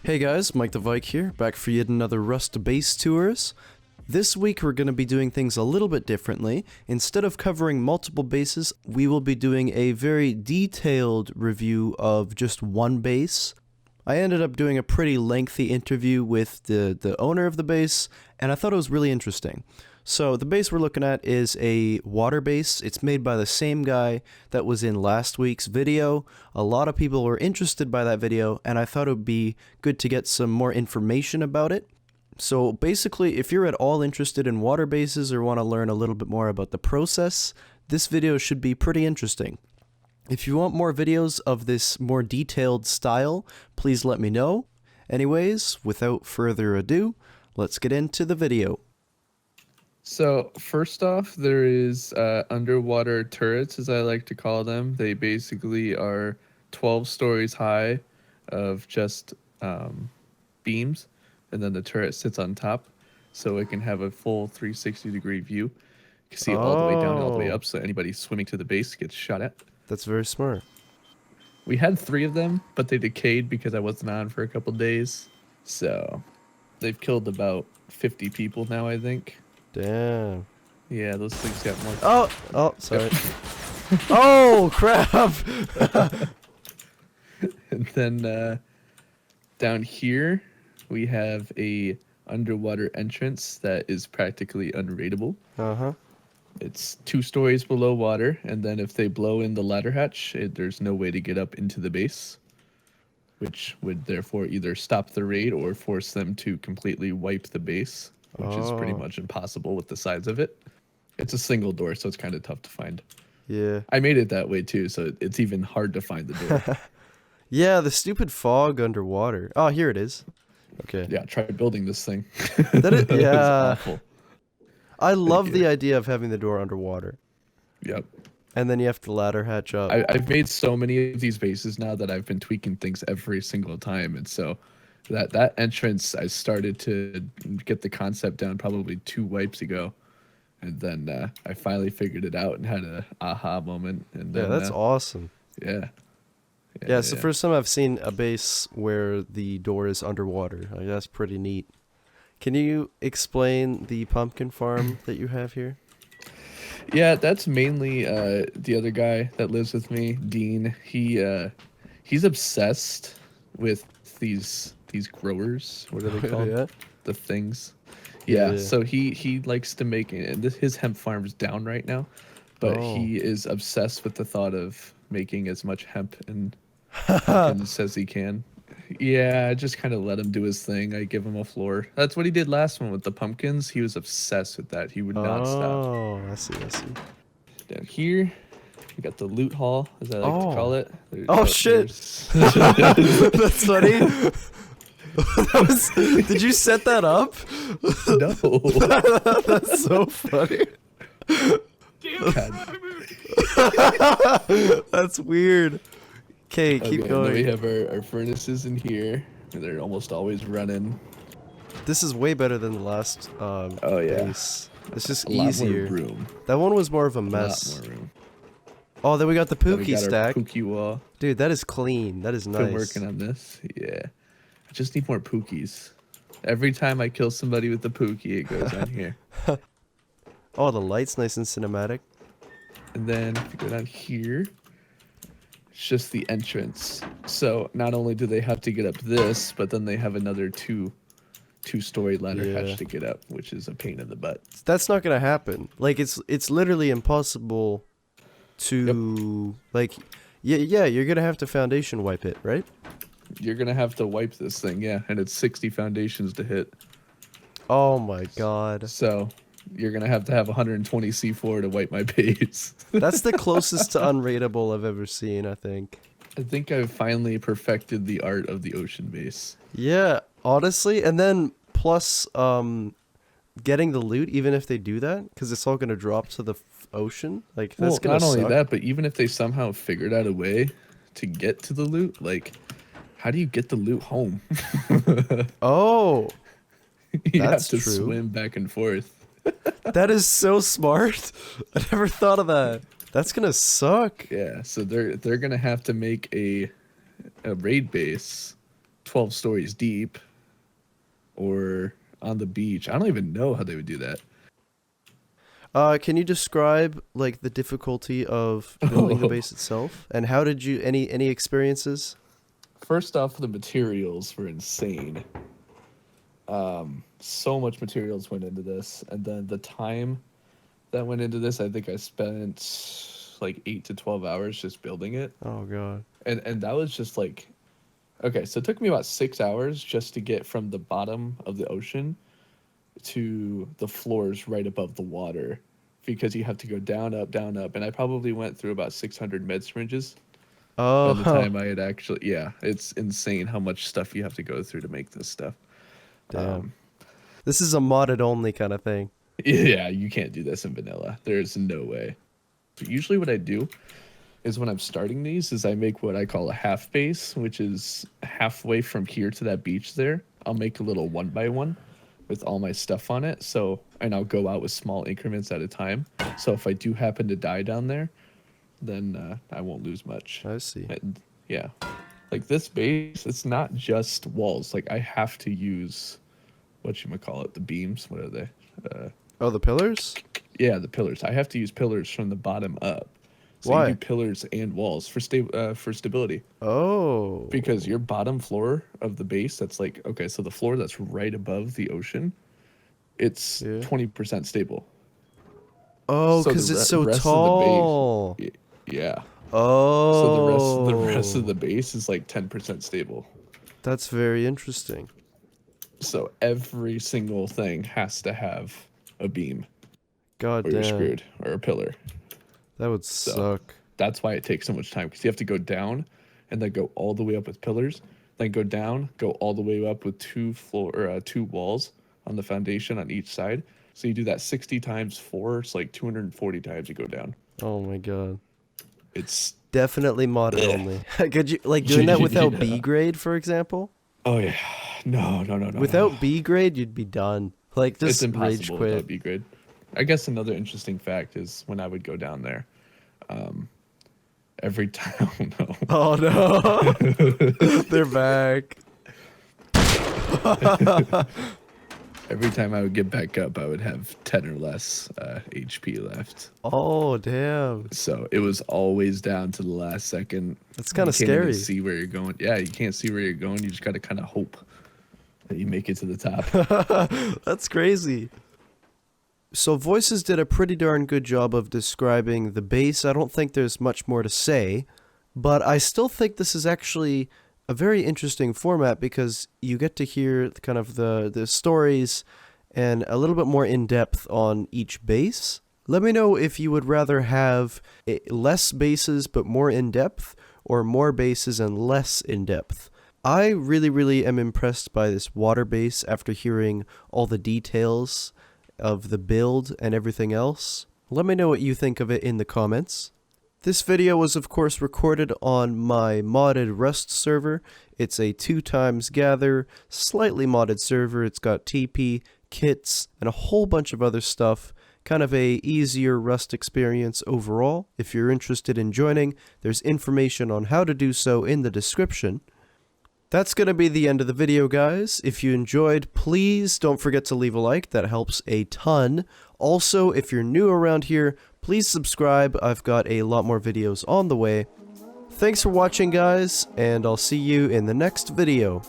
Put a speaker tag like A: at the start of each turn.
A: Hey guys, Mike the Vike here, back for yet another Rust Base Tours. This week we're going to be doing things a little bit differently. Instead of covering multiple bases, we will be doing a very detailed review of just one base. I ended up doing a pretty lengthy interview with the owner of the base, and I thought it was really interesting. So the base we're looking at is a water base. It's made by the same guy that was in last week's video. A lot of people were interested by that video, and I thought it would be good to get some more information about it. So basically, if you're at all interested in water bases or want to learn a little bit more about the process, this video should be pretty interesting. If you want more videos of this more detailed style, please let me know. Anyways, without further ado, let's get into the video.
B: So first off, there is underwater turrets, as I like to call them. They basically are 12 stories high of just beams, and then the turret sits on top, so it can have a full 360-degree view. You can see it all the way down and all the way up, so anybody swimming to the base gets shot at.
A: That's very smart.
B: We had 3 of them, but they decayed because I wasn't on for a couple days. So they've killed about 50 people now, I think.
A: Damn.
B: Yeah, those things got more.
A: Oh, sorry. Oh, crap.
B: And then down here, we have a underwater entrance that is practically unraidable.
A: Uh-huh.
B: It's 2 stories below water, and then if they blow in the ladder hatch, there's no way to get up into the base, which would therefore either stop the raid or force them to completely wipe the base, which is pretty much impossible with the size of it. It's a single door, so it's kind of tough to find.
A: Yeah.
B: I made it that way too, so it's even hard to find the door.
A: Yeah, the stupid fog underwater. Oh, here it is. Okay.
B: Yeah, try building this thing.
A: That is,
B: It's
A: yeah.
B: awful.
A: I love the idea of having the door underwater.
B: Yep.
A: And then you have to ladder hatch up.
B: I've made so many of these bases now that I've been tweaking things every single time, and so that entrance I started to get the concept down probably 2 wipes ago, and then I finally figured it out and had a aha moment. And then,
A: yeah, that's awesome.
B: Yeah.
A: Yeah, it's the first time I've seen a base where the door is underwater. Like, that's pretty neat. Can you explain the pumpkin farm that you have here?
B: Yeah, that's mainly the other guy that lives with me, Dean. He's obsessed with these growers. What are they called?
A: Yeah.
B: The things. Yeah,
A: Yeah.
B: so he likes to make it. And his hemp farm is down right now, but he is obsessed with the thought of making as much hemp and pumpkins as he can. Yeah, I just kind of let him do his thing. I give him a floor. That's what he did last one with the pumpkins. He was obsessed with that. He would not stop.
A: Oh, I see.
B: Down here, we got the loot hall, as I like to call it.
A: Shit. That's funny. Did you set that up?
B: No.
A: That's so funny. That's weird. Okay, keep going.
B: Then we have our furnaces in here. They're almost always running.
A: This is way better than the last base. It's just easier.
B: A lot more room.
A: That one was more of a mess.
B: A lot more room.
A: Oh, then we got the
B: Then
A: Pookie
B: we got
A: stack.
B: our Pookie wall.
A: Dude, that is clean. That is nice.
B: Been working on this. Yeah. I just need more Pookies. Every time I kill somebody with the Pookie, it goes on here.
A: Oh, the light's nice and cinematic.
B: And then if you go down here, it's just the entrance. So not only do they have to get up this, but then they have another two-story ladder hatch to get up, which is a pain in the butt.
A: That's not gonna happen. Like it's literally impossible to yeah, you're gonna have to foundation wipe it, right?
B: You're gonna have to wipe this thing, yeah, and it's 60 foundations to hit.
A: Oh my god.
B: So you're gonna have 120 C4 to wipe my base.
A: That's the closest to unraidable I've ever seen, I think.
B: I think I've finally perfected the art of the ocean base.
A: Yeah, honestly, and then plus getting the loot, even if they do that, because it's all gonna drop to the ocean. Like that's gonna
B: not only
A: suck.
B: that, but even if they somehow figured out a way to get to the loot, like how do you get the loot home?
A: Oh,
B: you
A: that's
B: have to
A: true.
B: swim back and forth.
A: That is so smart. I never thought of that. That's gonna suck.
B: Yeah, so they're gonna have to make a raid base 12 stories deep or on the beach. I don't even know how they would do that.
A: Can you describe like the difficulty of building the base itself, and how did you any experiences?
B: First off, the materials were insane. So much materials went into this, and then the time that went into this, I think I spent like 8 to 12 hours just building it.
A: Oh god.
B: And that was just like, okay, so it took me about 6 hours just to get from the bottom of the ocean to the floors right above the water, because you have to go down, up, and I probably went through about 600 med syringes by the
A: Oh,
B: time I had actually, yeah, it's insane how much stuff you have to go through to make this stuff.
A: damn. This is a modded only kind of thing.
B: Yeah, you can't do this in vanilla. There's no way. But usually what I do is when I'm starting these is I make what I call a half base, which is halfway from here to that beach there. I'll make a little 1x1 with all my stuff on it. So, and I'll go out with small increments at a time. So if I do happen to die down there, then I won't lose much.
A: I see.
B: And yeah, like this base, it's not just walls. Like I have to use whatchamacallit, the beams. What are they?
A: Oh, the pillars?
B: Yeah, the pillars. I have to use pillars from the bottom up. So
A: Why?
B: you do pillars and walls for stability.
A: Oh.
B: Because your bottom floor of the base, that's like, okay, so the floor that's right above the ocean, it's
A: Yeah.
B: 20% stable.
A: Oh,
B: So
A: because
B: the
A: it's so
B: rest
A: tall.
B: Of the base, yeah.
A: Oh.
B: So the rest of the base is like 10% stable.
A: That's very interesting.
B: So every single thing has to have a beam,
A: God
B: or you're
A: damn.
B: screwed, or a pillar.
A: That would
B: So
A: suck.
B: that's why it takes so much time, because you have to go down and then go all the way up with pillars, then go down, go all the way up with two walls on the foundation on each side. So you do that 60 times 4, it's like 240 times you go down.
A: Oh my god.
B: It's
A: Definitely modded
B: Ugh.
A: only. Could you like doing that without
B: Yeah.
A: B grade, for example?
B: Oh yeah, no.
A: Without B grade, you'd be done. Like
B: It's
A: just rage
B: impossible
A: quit.
B: without B grade. I guess another interesting fact is when I would go down there, every time. Oh no.
A: Oh no. They're back.
B: Every time I would get back up, I would have 10 or less HP left.
A: Oh damn.
B: So it was always down to the last second.
A: That's kind of
B: You can't even
A: scary.
B: see where you're going. Yeah, you can't see where you're going. You just got to kind of hope that you make it to the top.
A: That's crazy. So Voices did a pretty darn good job of describing the base. I don't think there's much more to say, but I still think this is actually a very interesting format because you get to hear kind of the stories and a little bit more in depth on each base. Let me know if you would rather have less bases but more in depth, or more bases and less in depth. I really am impressed by this water base after hearing all the details of the build and everything else. Let me know what you think of it in the comments. This video was of course recorded on my modded Rust server. It's a 2x gather, slightly modded server. It's got TP, kits, and a whole bunch of other stuff. Kind of a easier Rust experience overall. If you're interested in joining, there's information on how to do so in the description. That's going to be the end of the video, guys. If you enjoyed, please don't forget to leave a like. That helps a ton. Also, if you're new around here, please subscribe. I've got a lot more videos on the way. Thanks for watching, guys, and I'll see you in the next video.